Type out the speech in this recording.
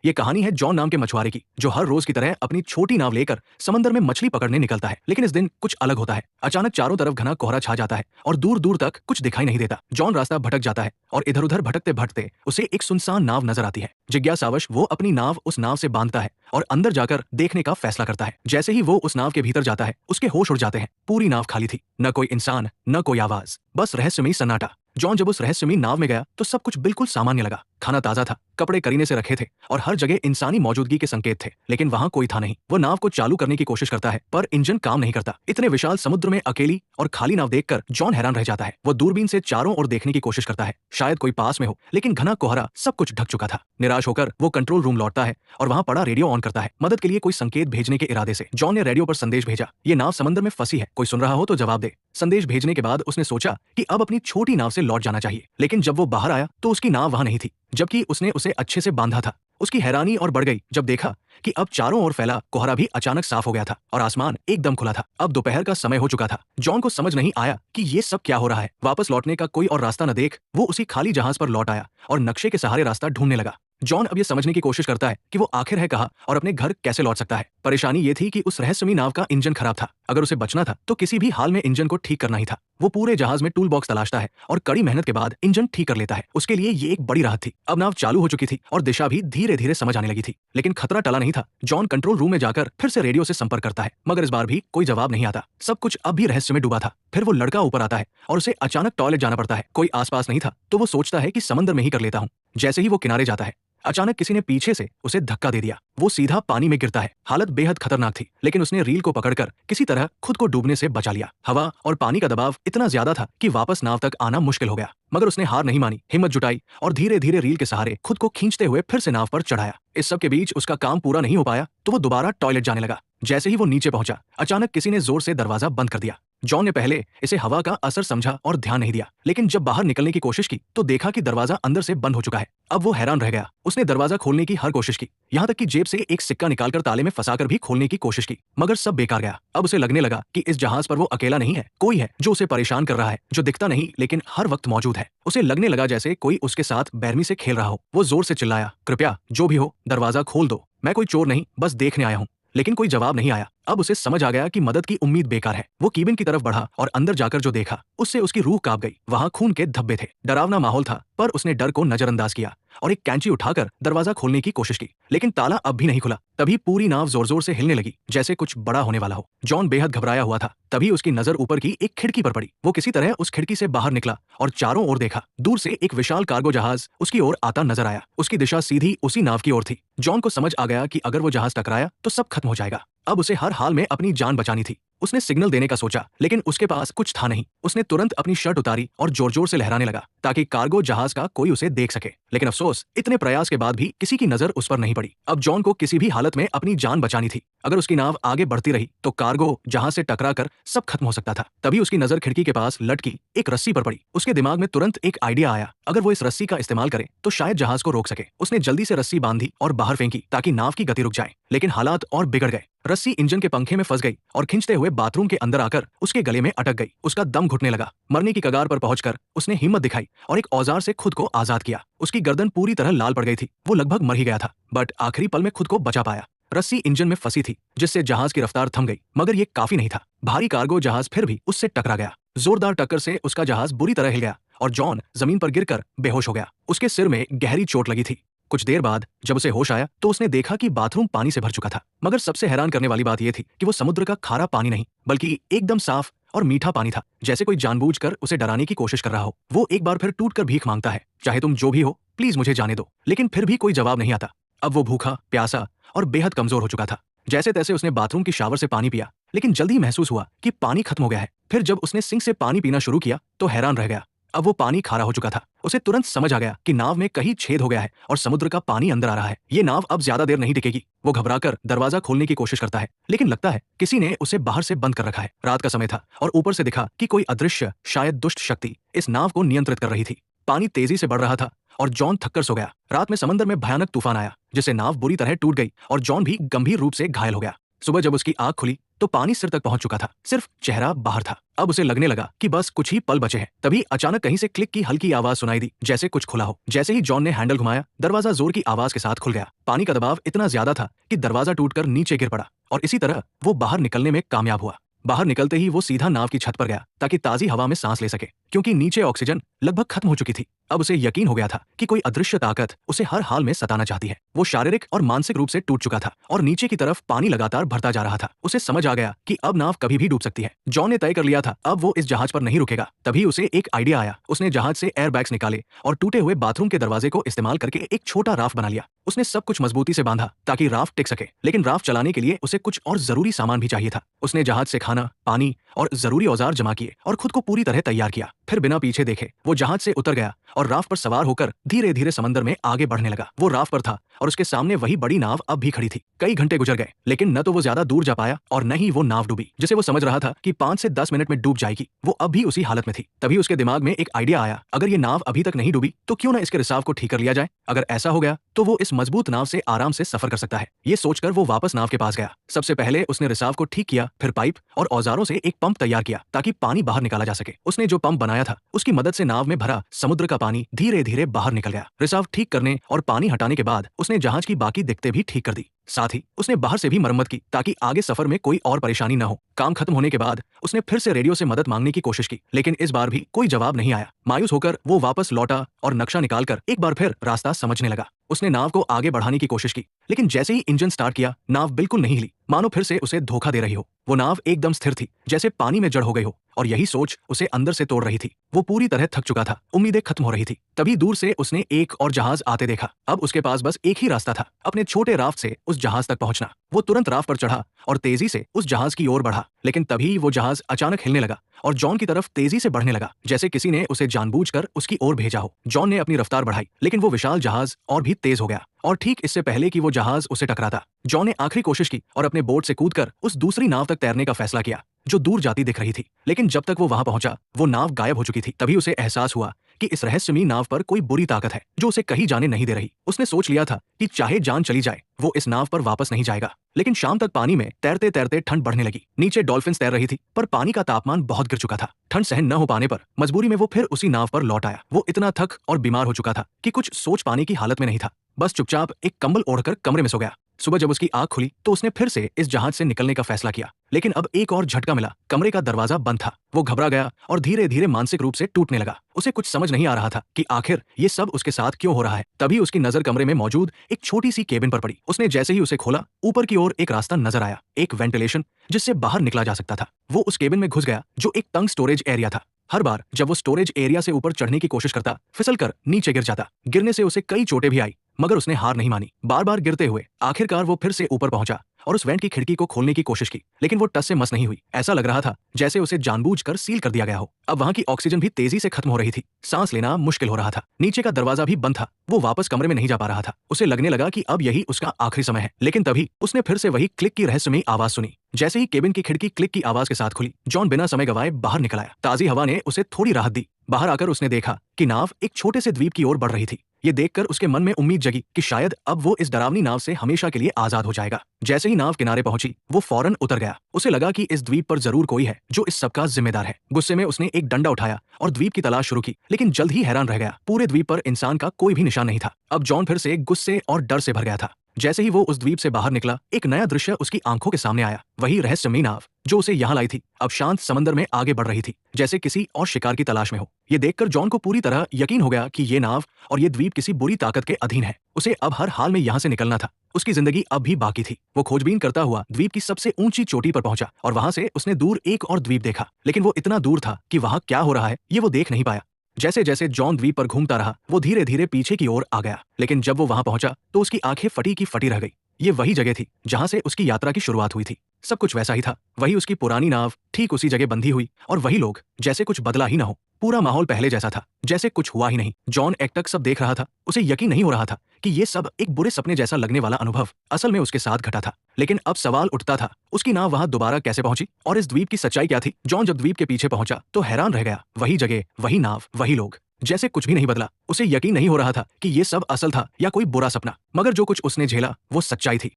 ये कहानी है जॉन नाम के मछुआरे की, जो हर रोज की तरह अपनी छोटी नाव लेकर समंदर में मछली पकड़ने निकलता है। लेकिन इस दिन कुछ अलग होता है। अचानक चारों तरफ घना कोहरा छा जाता है और दूर दूर तक कुछ दिखाई नहीं देता। जॉन रास्ता भटक जाता है और इधर उधर भटकते भटकते उसे एक सुनसान नाव नजर आती है। जिज्ञासावश वो अपनी नाव उस नाव से बांधता है और अंदर जाकर देखने का फैसला करता है। जैसे ही वो उस नाव के भीतर जाता है, उसके होश उड़ जाते हैं। पूरी नाव खाली थी, न कोई इंसान, न कोई आवाज, बस रहस्यमयी सन्नाटा। जॉन जब उस रहस्यमयी नाव में गया तो सब कुछ बिल्कुल सामान्य लगा। खाना ताजा था, कपड़े करीने से रखे थे और हर जगह इंसानी मौजूदगी के संकेत थे, लेकिन वहां कोई था नहीं। वो नाव को चालू करने की कोशिश करता है पर इंजन काम नहीं करता। इतने विशाल समुद्र में अकेली और खाली नाव देखकर जॉन हैरान रह जाता है। वो दूरबीन से चारों ओर देखने की कोशिश करता है, शायद कोई पास में हो, लेकिन घना कोहरा सब कुछ ढक चुका था। निराश होकर वो कंट्रोल रूम लौटता है और वहां पड़ा रेडियो ऑन करता है। मदद के लिए कोई संकेत भेजने के इरादे से जॉन ने रेडियो पर संदेश भेजा, ये नाव समंदर में फंसी है, कोई सुन रहा हो तो जवाब दे। संदेश भेजने के बाद उसने सोचा कि अब अपनी छोटी नाव से लौट जाना चाहिए, लेकिन जब वो बाहर आया तो उसकी नाव वहां नहीं थी, जबकि उसने उसे अच्छे से बांधा था। उसकी हैरानी और बढ़ गई जब देखा कि अब चारों ओर फैला कोहरा भी अचानक साफ हो गया था और आसमान एकदम खुला था। अब दोपहर का समय हो चुका था। जॉन को समझ नहीं आया कि ये सब क्या हो रहा है। वापस लौटने का कोई और रास्ता न देख वो उसी खाली जहाज पर लौट आया और नक्शे के सहारे रास्ता ढूंढने लगा। जॉन अब ये समझने की कोशिश करता है कि वो आखिर है कहाँ और अपने घर कैसे लौट सकता है। परेशानी ये थी कि उस रहस्यमयी नाव का इंजन खराब था। अगर उसे बचना था तो किसी भी हाल में इंजन को ठीक करना ही था। वो पूरे जहाज में टूल बॉक्स तलाशता है और कड़ी मेहनत के बाद इंजन ठीक कर लेता है। उसके लिए ये एक बड़ी राहत थी। अब नाव चालू हो चुकी थी और दिशा भी धीरे धीरे समझ आने लगी थी, लेकिन खतरा टला नहीं था। जॉन कंट्रोल रूम में जाकर फिर से रेडियो से संपर्क करता है, मगर इस बार भी कोई जवाब नहीं आता। सब कुछ अब भी रहस्य में डूबा था। फिर वो लड़का ऊपर आता है और उसे अचानक टॉयलेट जाना पड़ता है। कोई आसपास नहीं था तो वो सोचता है कि समंदर में ही कर लेता हूँ। जैसे ही वो किनारे जाता है, अचानक किसी ने पीछे से उसे धक्का दे दिया। वो सीधा पानी में गिरता है। हालत बेहद खतरनाक थी, लेकिन उसने रील को पकड़कर किसी तरह खुद को डूबने से बचा लिया। हवा और पानी का दबाव इतना ज्यादा था कि वापस नाव तक आना मुश्किल हो गया, मगर उसने हार नहीं मानी, हिम्मत जुटाई और धीरे धीरे रील के सहारे खुद को खींचते हुए फिर से नाव पर चढ़ाया। इस सब के बीच उसका काम पूरा नहीं हो पाया तो वो दोबारा टॉयलेट जाने लगा। जैसे ही वो नीचे पहुंचा, अचानक किसी ने जोर से दरवाजा बंद कर दिया। जॉन ने पहले इसे हवा का असर समझा और ध्यान नहीं दिया, लेकिन जब बाहर निकलने की कोशिश की तो देखा कि दरवाजा अंदर से बंद हो चुका है। अब वो हैरान रह गया। उसने दरवाजा खोलने की हर कोशिश की, यहाँ तक कि जेब से एक सिक्का निकालकर ताले में फंसाकर भी खोलने की कोशिश की, मगर सब बेकार गया। अब उसे लगने लगा कि इस जहाज पर वो अकेला नहीं है, कोई है जो उसे परेशान कर रहा है, जो दिखता नहीं लेकिन हर वक्त मौजूद है। उसे लगने लगा जैसे कोई उसके साथ बेरहमी से खेल रहा हो। वो जोर से चिल्लाया, कृपया जो भी हो दरवाजा खोल दो, मैं कोई चोर नहीं, बस देखने आया हूँ। लेकिन कोई जवाब नहीं आया। अब उसे समझ आ गया कि मदद की उम्मीद बेकार है। वो कीबिन की तरफ बढ़ा और अंदर जाकर जो देखा उससे उसकी रूह कांप गई। वहां खून के धब्बे थे, डरावना माहौल था, पर उसने डर को नजरअंदाज किया और एक कैंची उठाकर दरवाजा खोलने की कोशिश की, लेकिन ताला अब भी नहीं खुला। तभी पूरी नाव जोर जोर से हिलने लगी, जैसे कुछ बड़ा होने वाला हो। जॉन बेहद घबराया हुआ था। तभी उसकी नजर ऊपर की एक खिड़की पर पड़ी। वो किसी तरह उस खिड़की से बाहर निकला और चारों ओर देखा। दूर से एक विशाल कार्गो जहाज उसकी ओर आता नजर आया। उसकी दिशा सीधी उसी नाव की ओर थी। जॉन को समझ आ गया कि अगर वो जहाज टकराया तो सब खत्म हो जाएगा। अब उसे हर हाल में अपनी जान बचानी थी। उसने सिग्नल देने का सोचा, लेकिन उसके पास कुछ था नहीं। उसने तुरंत अपनी शर्ट उतारी और जोर जोर से लहराने लगा ताकि कार्गो जहाज का कोई उसे देख सके, लेकिन अफसोस इतने प्रयास के बाद भी किसी की नजर उस पर नहीं पड़ी। अब जॉन को किसी भी हालत में अपनी जान बचानी थी। अगर उसकी नाव आगे बढ़ती रही तो कार्गो जहाज से टकराकर सब खत्म हो सकता था। तभी उसकी नजर खिड़की के पास लटकी एक रस्सी पर पड़ी। उसके दिमाग में तुरंत एक आइडिया आया, अगर वो इस रस्सी का इस्तेमाल करे तो शायद जहाज को रोक सके। उसने जल्दी से रस्सी बांधी और बाहर फेंकी ताकि नाव की गति रुक जाए, लेकिन हालात और बिगड़ गए। रस्सी इंजन के पंखे में फंस गई और खींचते हुए बाथरूम के अंदर आकर उसके गले में अटक गई। उसका दम घुटने लगा। मरने की कगार पर पहुंचकर उसने हिम्मत दिखाई और एक औजार से खुद को आजाद किया। उसकी गर्दन पूरी तरह लाल पड़ गई थी। वो लगभग मर ही गया था, बट आखिरी पल में खुद को बचा पाया। रस्सी इंजन में फंसी थी, जिससे जहाज की रफ्तार थम गई, मगर ये काफी नहीं था। भारी कार्गो जहाज फिर भी उससे टकरा गया। जोरदार टक्कर से उसका जहाज बुरी तरह हिल गया और जॉन जमीन पर गिरकर बेहोश हो गया। उसके सिर में गहरी चोट लगी थी। कुछ देर बाद जब उसे होश आया तो उसने देखा कि बाथरूम पानी से भर चुका था, मगर सबसे हैरान करने वाली बात यह थी कि वो समुद्र का खारा पानी नहीं, बल्कि एकदम साफ और मीठा पानी था, जैसे कोई जानबूझकर उसे डराने की कोशिश कर रहा हो। वो एक बार फिर टूटकर भीख मांगता है, चाहे तुम जो भी हो प्लीज मुझे जाने दो, लेकिन फिर भी कोई जवाब नहीं आता। अब वो भूखा, प्यासा और बेहद कमजोर हो चुका था। जैसे तैसे उसने बाथरूम की शावर से पानी पिया, लेकिन जल्दी ही महसूस हुआ कि पानी खत्म हो गया है। फिर जब उसने सिंक से पानी पीना शुरू किया तो हैरान रह गया। अब वो पानी खारा हो चुका था। उसे तुरंत समझ आ गया कि नाव में कहीं छेद हो गया है और समुद्र का पानी अंदर आ रहा है। ये नाव अब ज्यादा देर नहीं टिकेगी। वो घबराकर दरवाजा खोलने की कोशिश करता है, लेकिन लगता है किसी ने उसे बाहर से बंद कर रखा है। रात का समय था और ऊपर से दिखा कि कोई अदृश्य, शायद दुष्ट शक्ति इस नाव को नियंत्रित कर रही थी। पानी तेजी से बढ़ रहा था और जॉन थककर सो गया। रात में समंदर में भयानक तूफान आया, जिससे नाव बुरी तरह टूट गई और जॉन भी गंभीर रूप से घायल हो गया। सुबह जब उसकी आंख खुली तो पानी सिर तक पहुंच चुका था, सिर्फ चेहरा बाहर था। अब उसे लगने लगा कि बस कुछ ही पल बचे हैं। तभी अचानक कहीं से क्लिक की हल्की आवाज सुनाई दी, जैसे कुछ खुला हो। जैसे ही जॉन ने हैंडल घुमाया, दरवाजा जोर की आवाज के साथ खुल गया। पानी का दबाव इतना ज्यादा था कि दरवाजा टूटकर नीचे गिर पड़ा और इसी तरह वो बाहर निकलने में कामयाब हुआ। बाहर निकलते ही वो सीधा नाव की छत पर गया ताकि ताजी हवा में सांस ले सके, क्योंकि नीचे ऑक्सीजन लगभग खत्म हो चुकी थी। अब उसे यकीन हो गया था कि कोई अदृश्य ताकत उसे हर हाल में सताना चाहती है। वो शारीरिक और मानसिक रूप से टूट चुका था और नीचे की तरफ पानी लगातार भरता जा रहा था। उसे समझ आ गया कि अब नाव कभी भी डूब सकती है। जॉन ने तय कर लिया था अब वो इस जहाज पर नहीं रुकेगा। तभी उसे एक आइडिया आया। उसने जहाज से एयरबैग्स निकाले और टूटे हुए बाथरूम के दरवाजे को इस्तेमाल करके एक छोटा राफ्ट बना लिया। उसने सब कुछ मजबूती से बांधा ताकि राफ्ट टिक सके, लेकिन राफ्ट चलाने के लिए उसे कुछ और जरूरी सामान भी चाहिए था। उसने जहाज से खाना, पानी और जरूरी औजार जमा किए और खुद को पूरी तरह तैयार किया। फिर बिना पीछे देखे वो जहाज से उतर गया और राफ्ट पर सवार होकर धीरे धीरे समंदर में आगे बढ़ने लगा। वो राफ्ट पर था और उसके सामने वही बड़ी नाव अब भी खड़ी थी। कई घंटे गुजर गए, लेकिन न तो वो ज्यादा दूर जा पाया और न ही वो नाव डूबी, जिसे वो समझ रहा था कि 5 से 10 मिनट में डूब जाएगी। वो अब भी उसी हालत में थी। तभी उसके दिमाग में एक आइडिया आया, अगर ये नाव अभी तक नहीं डूबी तो क्यों ना इसके रिसाव को ठीक कर लिया जाए। अगर ऐसा हो गया तो वो इस मजबूत नाव से आराम से सफर कर सकता है। ये सोचकर वो वापस नाव के पास गया। सबसे पहले उसने रिसाव को ठीक किया, फिर पाइप और औजारों से एक पंप तैयार किया ताकि पानी बाहर निकाला जा सके। उसने जो पंप बनाया था उसकी मदद से नाव में भरा समुद्र का पानी धीरे धीरे बाहर निकल गया। रिसाव ठीक करने और पानी हटाने के बाद उसने जहाज की बाकी दिक्कतें भी ठीक कर दी। साथ ही उसने बाहर से भी मरम्मत की ताकि आगे सफर में कोई और परेशानी न हो। काम खत्म होने के बाद उसने फिर से रेडियो से मदद मांगने की कोशिश की, लेकिन इस बार भी कोई जवाब नहीं आया। मायूस होकर वो वापस लौटा और नक्शा निकालकर एक बार फिर रास्ता समझने लगा। उसने नाव को आगे बढ़ाने की कोशिश की, लेकिन जैसे ही इंजन स्टार्ट किया नाव बिल्कुल नहीं हिली, मानो फिर से उसे धोखा दे रही हो। वो नाव एकदम स्थिर थी, जैसे पानी में जड़ हो गई हो, और यही सोच उसे अंदर से तोड़ रही थी। वो पूरी तरह थक चुका था, उम्मीदें खत्म हो रही थी। तभी दूर से उसने एक और जहाज आते देखा। अब उसके पास बस एक ही रास्ता था, अपने छोटे राफ्ट से उस जहाज तक पहुंचना। वो तुरंत राफ्ट पर चढ़ा और तेजी से उस जहाज की ओर बढ़ा, लेकिन तभी वो जहाज अचानक हिलने लगा और जॉन की तरफ तेजी से बढ़ने लगा, जैसे किसी ने उसे जानबूझकर उसकी ओर भेजा हो। जॉन ने अपनी रफ्तार बढ़ाई, लेकिन वो विशाल जहाज और भी तेज हो गया और ठीक इससे पहले कि वो जहाज उसे टकराता, जॉन ने आखिरी कोशिश की और अपने बोट से कूदकर उस दूसरी नाव तक तैरने का फैसला किया जो दूर जाती दिख रही थी। लेकिन जब तक वो वहां पहुंचा वो नाव गायब हो चुकी थी। तभी उसे एहसास हुआ कि इस रहस्यमयी नाव पर कोई बुरी ताकत है जो उसे कहीं जाने नहीं दे रही। उसने सोच लिया था कि चाहे जान चली जाए वो इस नाव पर वापस नहीं जाएगा। लेकिन शाम तक पानी में तैरते तैरते ठंड बढ़ने लगी। नीचे डॉल्फिन्स तैर रही थी, पर पानी का तापमान बहुत गिर चुका था। ठंड सहन न हो पाने पर मजबूरी में वो फिर उसी नाव पर लौट आया। वो इतना थक और बीमार हो चुका था कि कुछ सोच पाने की हालत में नहीं था। बस चुपचाप एक कंबल ओढ़कर कमरे में सो गया। सुबह जब उसकी आंख खुली तो उसने फिर से इस जहाज से निकलने का फैसला किया, लेकिन अब एक और झटका मिला। कमरे का दरवाजा बंद था। वो घबरा गया और धीरे धीरे मानसिक रूप से टूटने लगा। उसे कुछ समझ नहीं आ रहा था कि आखिर ये सब उसके साथ क्यों हो रहा है। तभी उसकी नजर कमरे में मौजूद एक छोटी सी केबिन पर पड़ी। उसने जैसे ही उसे खोला, ऊपर की ओर एक रास्ता नजर आया, एक वेंटिलेशन जिससे बाहर निकला जा सकता था। वो उस केबिन में घुस गया जो एक तंग स्टोरेज एरिया था। हर बार जब वो स्टोरेज एरिया से ऊपर चढ़ने की कोशिश करता, फिसलकर नीचे गिर जाता। गिरने से उसे कई चोटें भी आई, मगर उसने हार नहीं मानी। बार बार गिरते हुए आखिरकार वो फिर से ऊपर पहुंचा और उस वेंट की खिड़की को खोलने की कोशिश की, लेकिन वो टस से मस नहीं हुई। ऐसा लग रहा था जैसे उसे जानबूझकर सील कर दिया गया हो। अब वहां की ऑक्सीजन भी तेजी से खत्म हो रही थी। सांस लेना मुश्किल हो रहा था। नीचे का दरवाजा भी बंद था। वो वापस कमरे में नहीं जा पा रहा था। उसे लगने लगा कि अब यही उसका आखिरी समय है। लेकिन तभी उसने फिर से वही क्लिक की रहस्यमयी आवाज सुनी। जैसे ही केबिन की खिड़की क्लिक की आवाज के साथ खुली, जॉन बिना समय गवाए बाहर निकल आया। ताजी हवा ने उसे थोड़ी राहत दी। बाहर आकर उसने देखा कि नाव एक छोटे से द्वीप की ओर बढ़ रही थी। ये देखकर उसके मन में उम्मीद जगी कि शायद अब वो इस डरावनी नाव से हमेशा के लिए आजाद हो जाएगा। जैसे ही नाव किनारे पहुंची, वो फौरन उतर गया। उसे लगा कि इस द्वीप पर जरूर कोई है जो इस सबका जिम्मेदार है। गुस्से में उसने एक डंडा उठाया और द्वीप की तलाश शुरू की, लेकिन जल्द ही हैरान रह गया। पूरे द्वीप पर इंसान का कोई भी निशान नहीं था। अब जॉन फिर से गुस्से और डर से भर गया था। जैसे ही वो उस द्वीप से बाहर निकला, एक नया दृश्य उसकी आंखों के सामने आया। वही रहस्यमयी नाव जो उसे यहाँ लाई थी, अब शांत समंदर में आगे बढ़ रही थी, जैसे किसी और शिकार की तलाश में हो। ये देखकर जॉन को पूरी तरह यकीन हो गया कि ये नाव और ये द्वीप किसी बुरी ताकत के अधीन है। उसे अब हर हाल में यहाँ से निकलना था। उसकी जिंदगी अब भी बाकी थी। वो खोजबीन करता हुआ द्वीप की सबसे ऊंची चोटी पर पहुंचा और वहां से उसने दूर एक और द्वीप देखा, लेकिन वो इतना दूर था कि वहां क्या हो रहा है ये वो देख नहीं पाया। जैसे जैसे जॉन द्वीप पर घूमता रहा, वो धीरे धीरे पीछे की ओर आ गया, लेकिन जब वो वहां पहुंचा तो उसकी आंखें फटी की फटी रह गई। ये वही जगह थी जहां से उसकी यात्रा की शुरुआत हुई थी। सब कुछ वैसा ही था। वही उसकी पुरानी नाव ठीक उसी जगह बंधी हुई और वही लोग, जैसे कुछ बदला ही ना हो। पूरा माहौल पहले जैसा था, जैसे कुछ हुआ ही नहीं। जॉन एकटक सब देख रहा था। उसे यकीन नहीं हो रहा था कि ये सब एक बुरे सपने जैसा लगने वाला अनुभव असल में उसके साथ घटा था। लेकिन अब सवाल उठता था, उसकी नाव वहां दोबारा कैसे पहुंची और इस द्वीप की सच्चाई क्या थी। जॉन जब द्वीप के पीछे पहुंचा तो हैरान रह गया। वही जगह, वही नाव, वही लोग, जैसे कुछ भी नहीं बदला। उसे यकीन नहीं हो रहा था कि ये सब असल था या कोई बुरा सपना, मगर जो कुछ उसने झेला वो सच्चाई थी।